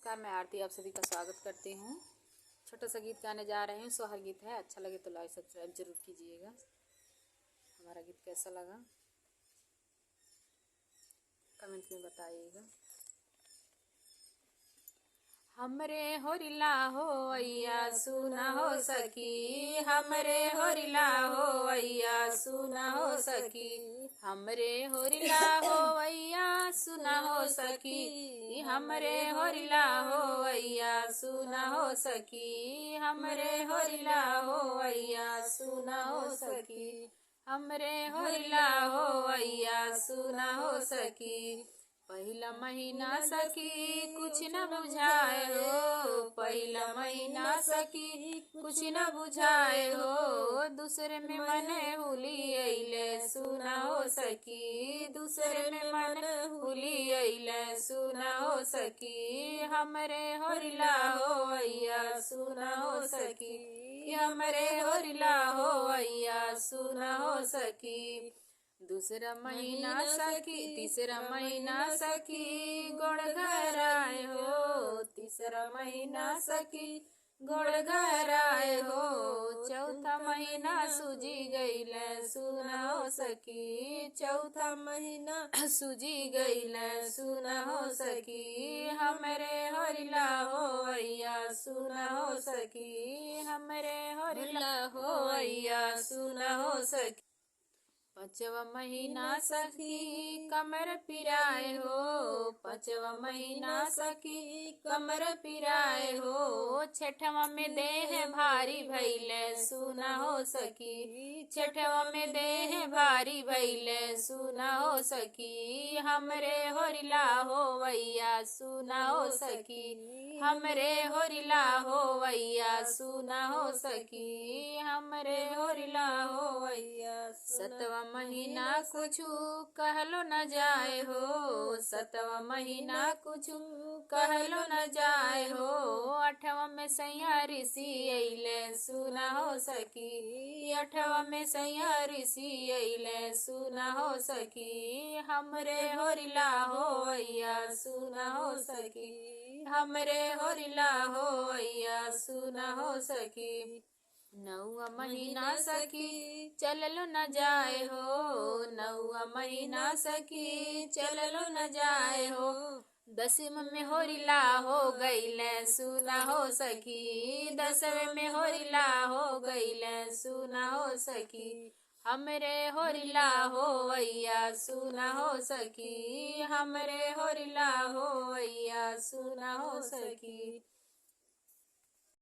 नमस्कार, मैं आरती आप सभी का स्वागत करती हूँ। छोटा सा गीत गाने जा रहे हैं, सोहर गीत है। अच्छा लगे तो लाइक सब्सक्राइब जरूर कीजिएगा। हमारा गीत कैसा लगा कमेंट में बताइएगा। हमरे होरिला हो अय्या सुना हो सखी, हमरे होरिला हो अय्या सुना हो सखी, हमरे होरिला हो अय्या सुना हो सखी, हमरे होरिला हो अय्या सुना हो सखी, हमरे होरिला हो अय्या सुना हो सखी, हमरे होरिला हो अय्या सुना हो सखी। पहिला महीना सखी कुछ न बुझाए हो, पहिला महीना सखी कुछ न बुझाए हो, दूसरे में मन हुली अइले सुना हो सखी, दूसरे में मन हुली अइले सुना हो सखी, हमरे होरिला हो अय्या सुना हो सखी, हमरे होरिला हो अय्या सुना हो सखी। दूसरा महीना सखी तीसरा महीना सखी गोड़ घर आए हो, तीसरा महीना सखी गोड़ घर आए हो, चौथा महीना सूजी गईले सुना हो सखी, चौथा महीना सूजी गईले सुना हो सखी, हमरे होरिला हो अय्या सुना हो सखी, हमरे होरिला हो अय्या सुना हो सखी। पांचवा महीना सखी कमर पिराए हो, पांचवा महीना सखी कमर पिराए हो, छठवा में देह भारी भइले सुना हो सखी, छठवा में देह भारी भइले सुना हो सखी, हमरे होरिला हो अय्या सुना हो सखी, हमरे होरिला हो अय्या सुना हो सखी, हमरे होरिला हो अय्या। सतवा महीना कुछ कहलो न जाए हो, सतवा महीना कुछ कहलो न जाए हो, अठवा में सैया ऋषि अइले सुना हो सखी, अठवा में सैया ऋषि अइले सुना हो सखी, हमरे होरिला हो अय्या सुना हो सखी, हमरे होरिला हो अय्या सुना हो सखी। नौवा महीना सखी चललो न जाए हो, नौवा महीना सखी चललो न जाए हो, दसवें में होरिला हो गईले सुना हो सखी, दसवें में होरिला हो गईले सुना हो सखी, हमरे होरिला हो अय्या सुना हो सखी, हमरे होरिला हो अय्या सुना हो सखी।